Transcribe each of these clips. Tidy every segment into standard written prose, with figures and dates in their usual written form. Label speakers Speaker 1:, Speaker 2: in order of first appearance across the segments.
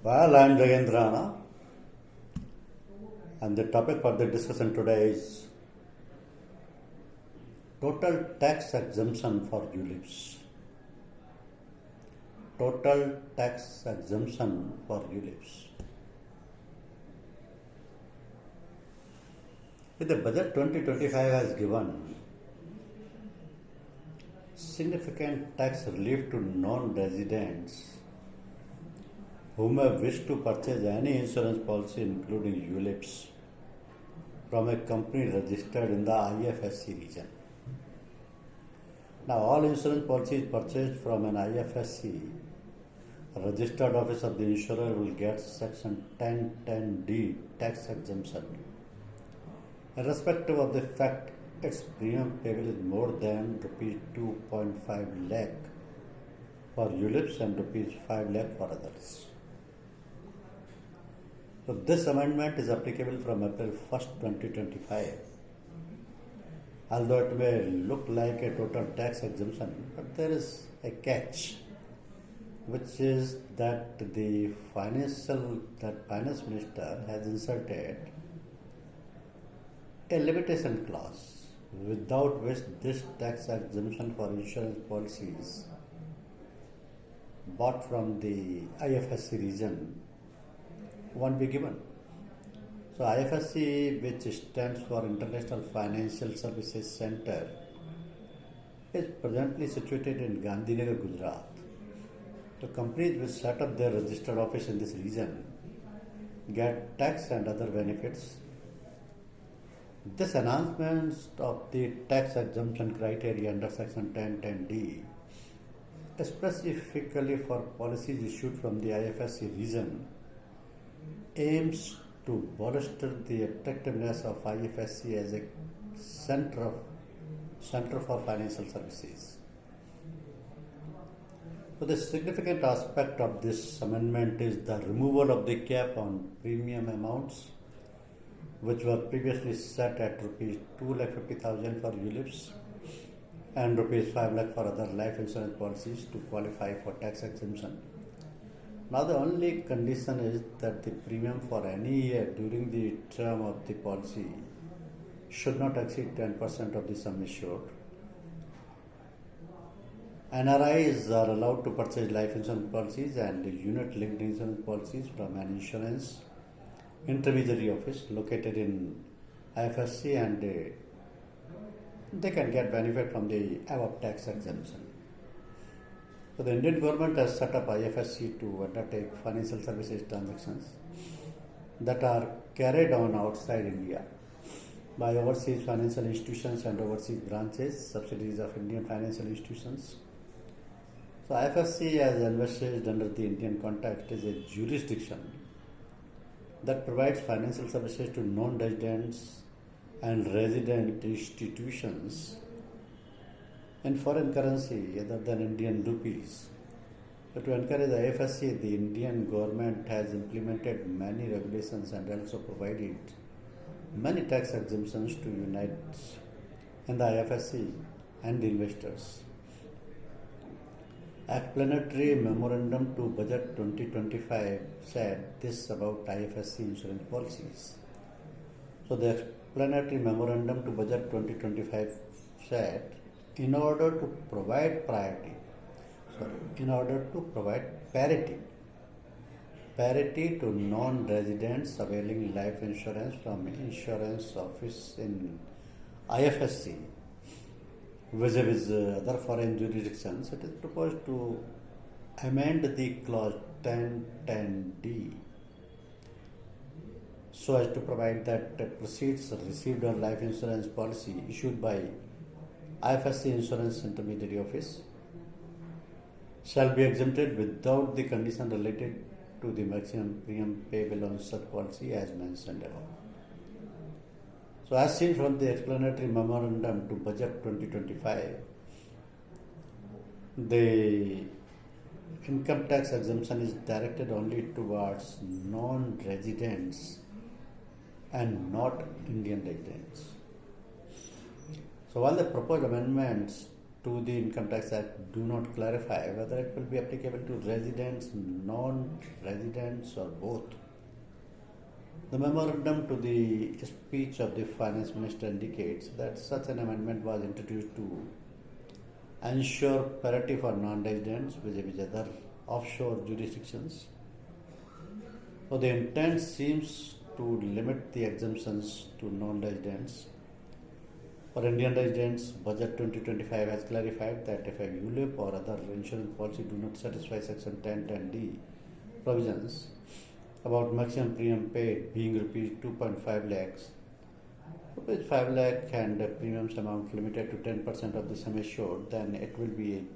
Speaker 1: Well, I'm Jagendrana, and the topic for the discussion today is total tax exemption for ULIPs. Total tax exemption for ULIPs. The budget 2025 has given significant tax relief to non-residents who may wish to purchase any insurance policy including ULIPs from a company registered in the IFSC region. Now all insurance policies purchased from an IFSC registered office of the insurer will get section 1010D tax exemption irrespective of the fact its premium payable is more than rupees 2.5 lakh for ULIPs and rupees 5 lakh for others. So this amendment is applicable from April 1st, 2025. Although it may look like a total tax exemption, but there is a catch, which is that the finance minister has inserted a limitation clause without which this tax exemption for insurance policies bought from the IFSC region won't be given. So IFSC, which stands for International Financial Services Center, is presently situated in Gandhinagar, Gujarat. So companies which set up their registered office in this region get tax and other benefits. This announcement of the tax exemption criteria under section 1010D, specifically for policies issued from the IFSC region, aims to bolster the attractiveness of IFSC as a center for financial services. So the significant aspect of this amendment is the removal of the cap on premium amounts, which were previously set at rupees 2,50,000 for ULIPs and rupees 5 lakh for other life insurance policies to qualify for tax exemption. Now the only condition is that the premium for any year during the term of the policy should not exceed 10% of the sum assured. NRIs are allowed to purchase life insurance policies and unit-linked insurance policies from an insurance intermediary office located in IFSC, and they can get benefit from the above tax exemption. So the Indian government has set up IFSC to undertake financial services transactions that are carried on outside India by overseas financial institutions and overseas branches, subsidiaries of Indian financial institutions. So IFSC, as envisaged under the Indian context, is a jurisdiction that provides financial services to non-residents and resident institutions in foreign currency other than Indian rupees. So to encourage IFSC, the Indian government has implemented many regulations and also provided many tax exemptions to unite in the IFSC and the investors. Explanatory memorandum to Budget 2025 said this about IFSC insurance policies. So the explanatory memorandum to Budget 2025 said, in order to provide parity to non-residents availing life insurance from insurance office in IFSC vis-a-vis other foreign jurisdictions, it is proposed to amend the clause 1010D so as to provide that proceeds received on life insurance policy issued by IFSC Insurance Intermediary Office shall be exempted without the condition related to the maximum premium payable on such policy as mentioned above. So as seen from the explanatory memorandum to Budget 2025, the income tax exemption is directed only towards non-residents and not Indian residents. So while the proposed amendments to to the Income Tax Act do not clarify whether it will be applicable to residents, non-residents, or both. The memorandum to the speech of the Finance Minister indicates that such an amendment was introduced to ensure parity for non-residents vis-a-vis other offshore jurisdictions. So the intent seems to limit the exemptions to non-residents. For Indian residents, Budget 2025 has clarified that if a ULIP or other insurance policy do not satisfy Section 1010D provisions about maximum premium paid being rupees 2.5 lakhs, rupees 5 lakh and premiums amount limited to 10% of the sum assured, then it will be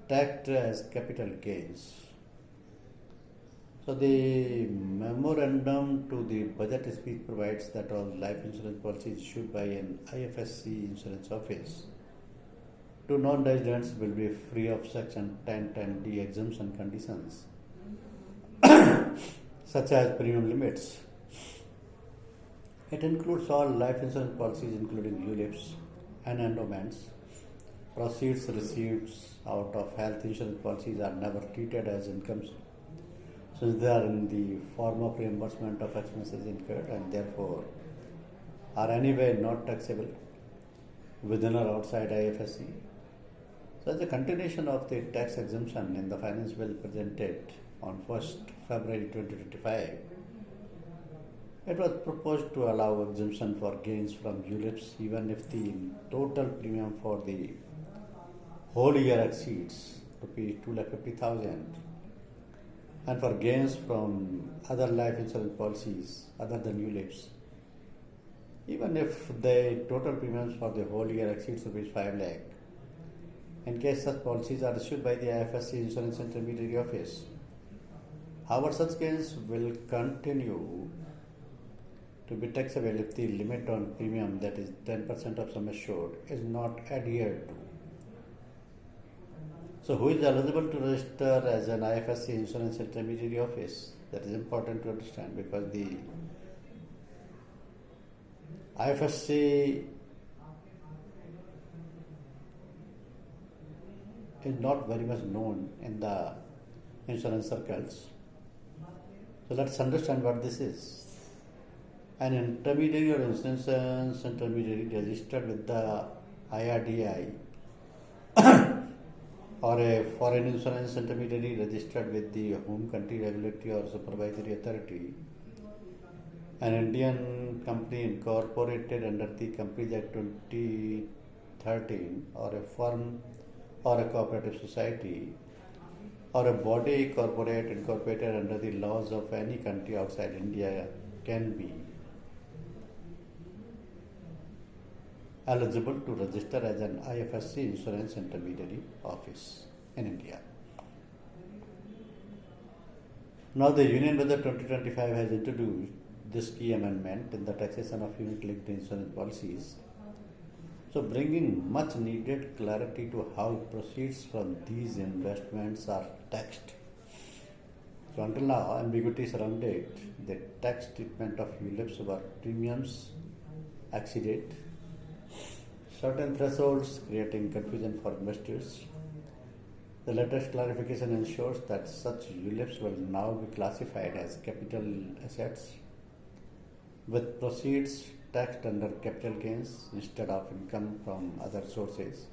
Speaker 1: taxed as capital gains. So the memorandum to the budget speech provides that all life insurance policies issued by an IFSC insurance office to non-residents will be free of Section 1010D exemption conditions such as premium limits. It includes all life insurance policies including ULIPs and endowments. Proceeds received out of health insurance policies are never treated as income since they are in the form of reimbursement of expenses incurred and therefore are anyway not taxable within or outside IFSC. So as a continuation of the tax exemption in the finance bill presented on 1st February 2025, it was proposed to allow exemption for gains from ULIPs even if the total premium for the whole year exceeds Rs 2,50,000, and for gains from other life insurance policies other than ULIPs, even if the total premiums for the whole year exceeds Rs 5 lakh, in case such policies are issued by the IFSC Insurance Intermediary Office. However, such gains will continue to be taxable if the limit on premium, that is 10% of sum assured, is not adhered to. So who is eligible to register as an IFSC Insurance Intermediary Office? That is important to understand because the IFSC is not very much known in the insurance circles. So let's understand what this is. An intermediary or insurance intermediary registered with the IRDAI or a foreign insurance intermediary registered with the home country regulatory or supervisory authority, an Indian company incorporated under the Companies Act 2013, or a firm or a cooperative society, or a body corporate incorporated under the laws of any country outside India can be eligible to register as an IFSC Insurance Intermediary Office in India. Now the Union Budget 2025 has introduced this key amendment in the taxation of unit-linked insurance policies, so bringing much needed clarity to how proceeds from these investments are taxed. So until now, ambiguity surrounded the tax treatment of ULIPs where premiums exceeded certain thresholds, creating confusion for investors. The latest clarification ensures that such ULIPs will now be classified as capital assets with proceeds taxed under capital gains instead of income from other sources.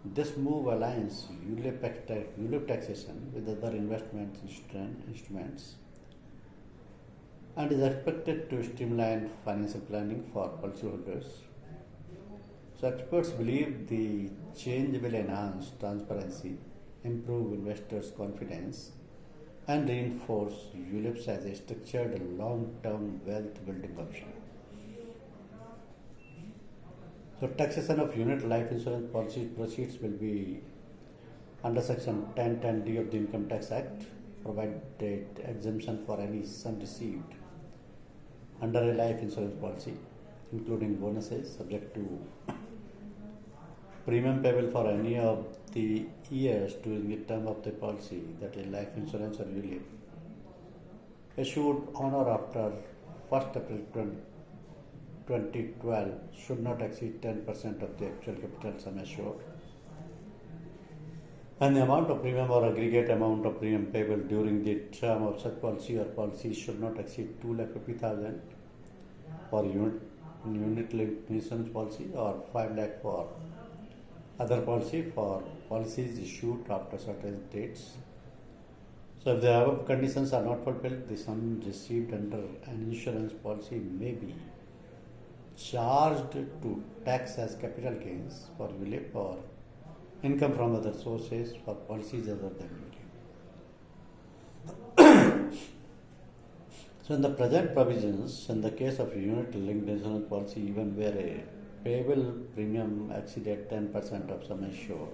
Speaker 1: This move aligns ULIP taxation with other investment instruments and is expected to streamline financial planning for policyholders. So experts believe the change will enhance transparency, improve investors' confidence, and reinforce ULIPs as a structured long-term wealth building option. So taxation of unit life insurance policy proceeds will be under Section 1010D of the Income Tax Act, provided exemption for any sum received under a life insurance policy, including bonuses subject to premium payable for any of the years during the term of the policy, that is life insurance or ULIP, issued on or after 1st April 2012 should not exceed 10% of the actual capital sum assured And the amount of premium or aggregate amount of premium payable during the term of such policy or policy should not exceed 2,50,000 for unit linked insurance policy or 5 lakh for other policy for policies issued after certain dates. So if the above conditions are not fulfilled, the sum received under an insurance policy may be charged to tax as capital gains for ULIP or income from other sources for policies other than ULIP. So in the present provisions, in the case of unit linked insurance policy, even where a payable premium exceeded 10% of sum assured,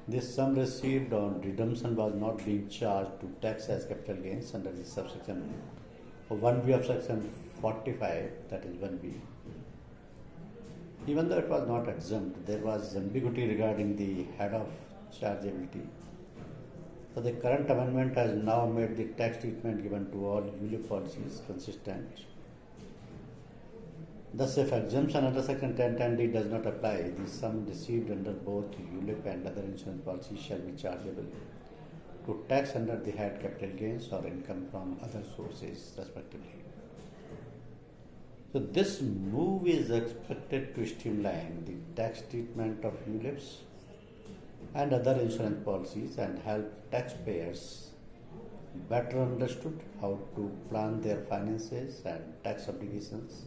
Speaker 1: this sum received on redemption was not being charged to tax as capital gains under the subsection 1B of section 45, that is 1B. Even though it was not exempt, there was ambiguity regarding the head of chargeability. So the current amendment has now made the tax treatment given to all ULIP policies consistent. Thus, if exemption under section 1010D does not apply, the sum received under both ULIP and other insurance policies shall be chargeable to tax under the head capital gains or income from other sources respectively. So this move is expected to streamline the tax treatment of ULIPs and other insurance policies and help taxpayers better understood how to plan their finances and tax obligations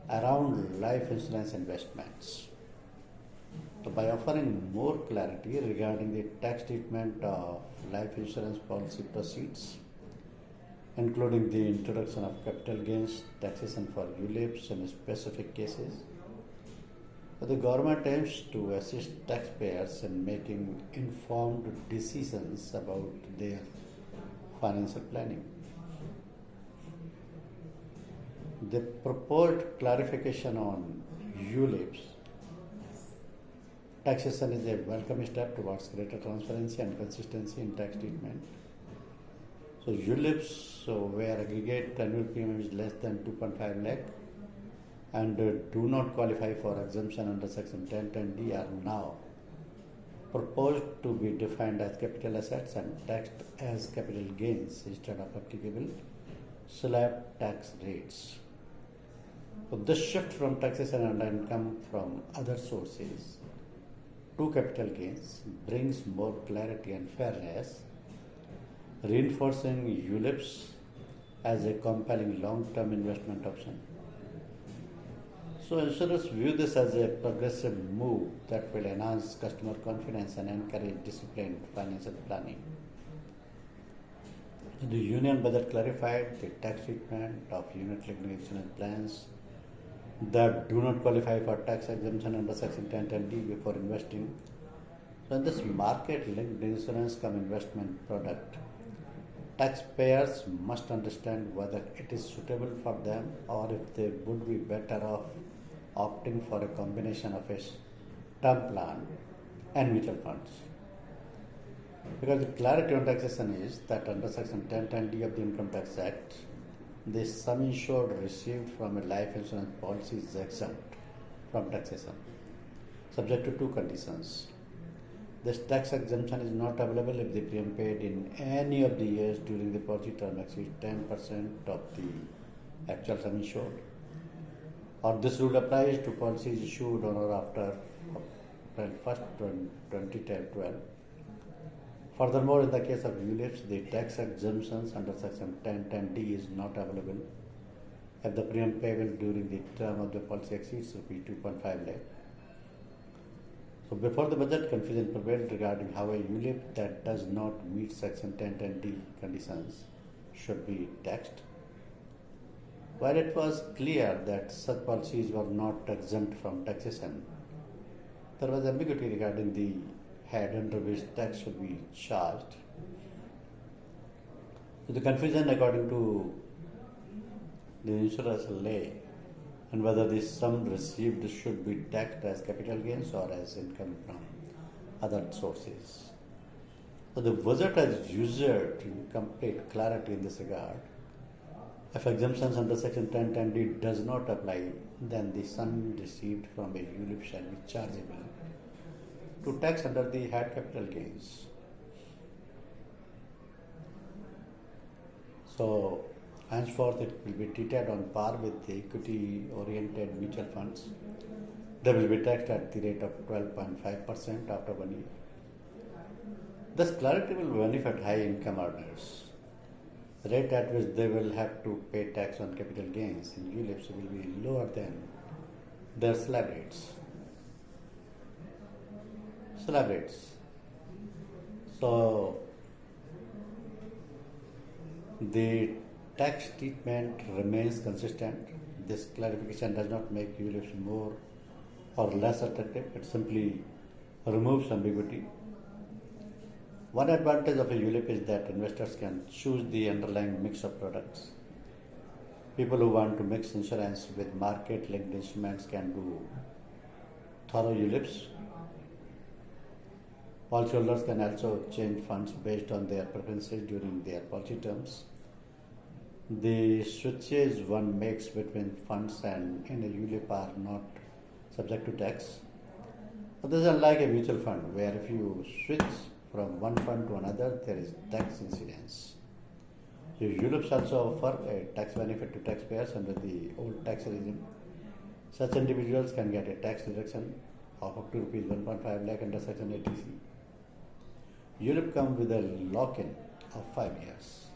Speaker 1: around life insurance investments. So by offering more clarity regarding the tax treatment of life insurance policy proceeds, including the introduction of capital gains taxation for ULIPs in specific cases, the government aims to assist taxpayers in making informed decisions about their financial planning. The proposed clarification on ULIPs taxation is a welcome step towards greater transparency and consistency in tax treatment. So ULIPs, where aggregate annual premium is less than 2.5 lakh and do not qualify for exemption under section 1010D are now proposed to be defined as capital assets and taxed as capital gains instead of applicable slab tax rates. So this shift from taxation under income from other sources to capital gains brings more clarity and fairness, reinforcing ULIPs as a compelling long-term investment option. So insurers view this as a progressive move that will enhance customer confidence and encourage disciplined financial planning. The Union Budget clarified the tax treatment of unit-linked insurance plans that do not qualify for tax exemption under section 1010D before investing. So in this market-linked insurance cum investment product, taxpayers must understand whether it is suitable for them or if they would be better off opting for a combination of a term plan and mutual funds. Because the clarity on taxation is that under section 1010D of the Income Tax Act, the sum insured received from a life insurance policy is exempt from taxation, subject to two conditions. This tax exemption is not available if the premium paid in any of the years during the policy term exceeds 10% of the actual sum insured, or this rule applies to policies issued on or after April 1st, 2012. Furthermore, in the case of ULIPs, the tax exemptions under section 1010D is not available if the premium payable during the term of the policy exceeds Rs 2.5 lakh. So before the budget, confusion prevailed regarding how a ULIP that does not meet section 1010D conditions should be taxed. While it was clear that such policies were not exempt from taxation, there was ambiguity regarding the head under which tax should be charged. So the confusion, according to the insurers, lay and whether the sum received should be taxed as capital gains or as income from other sources. So the budget has used complete clarity in this regard. If exemptions under section 1010D does not apply, then the sum received from a ULIP shall be chargeable to tax under the head capital gains. So, henceforth, it will be treated on par with the equity-oriented mutual funds. They will be taxed at the rate of 12.5% after 1 year. This clarity will benefit high-income earners. The rate at which they will have to pay tax on capital gains in ULIPs will be lower than their slab rates. So, the tax treatment remains consistent. This clarification does not make ULIPs more or less attractive. It simply removes ambiguity. One advantage of a ULIP is that investors can choose the underlying mix of products. People who want to mix insurance with market-linked instruments can do thorough ULIPs. Policyholders can also change funds based on their preferences during their policy terms. The switches one makes between funds and in a ULIP are not subject to tax. But this is unlike a mutual fund where if you switch from one fund to another, there is tax incidence. So ULIPs also offer a tax benefit to taxpayers under the old tax regime. Such individuals can get a tax deduction of up to Rs 1.5 lakh under Section 80C. ULIP comes with a lock-in of 5 years.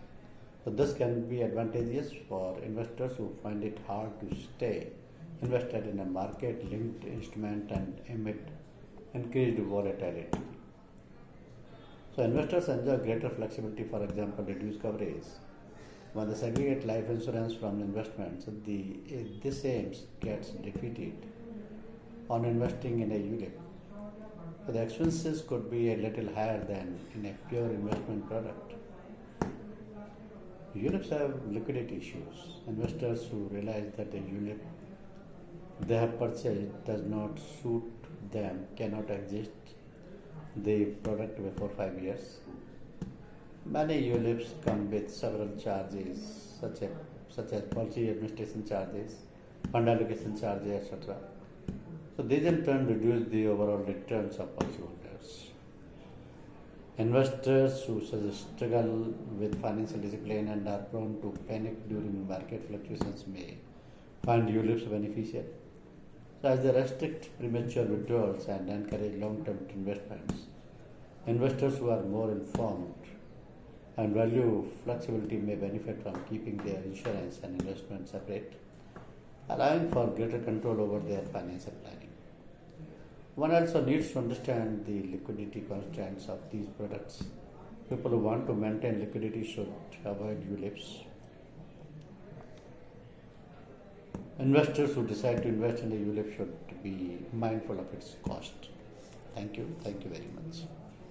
Speaker 1: So this can be advantageous for investors who find it hard to stay invested in a market-linked instrument and amid increased volatility. So investors enjoy greater flexibility, for example, reduced coverage. When they segregate life insurance from investments, this aims gets defeated on investing in a ULIP. So the expenses could be a little higher than in a pure investment product. ULIPs have liquidity issues. Investors who realize that the ULIP they have purchased does not suit them cannot exit the product before 5 years. Many ULIPs come with several charges such as policy administration charges, fund allocation charges, etc. So these in turn reduce the overall returns of policyholders. Investors who struggle with financial discipline and are prone to panic during market fluctuations may find ULIPs beneficial. So as they restrict premature withdrawals and encourage long-term investments, investors who are more informed and value flexibility may benefit from keeping their insurance and investment separate, allowing for greater control over their financial planning. One also needs to understand the liquidity constraints of these products. People who want to maintain liquidity should avoid ULIPs. Investors who decide to invest in a ULIP should be mindful of its cost. Thank you very much.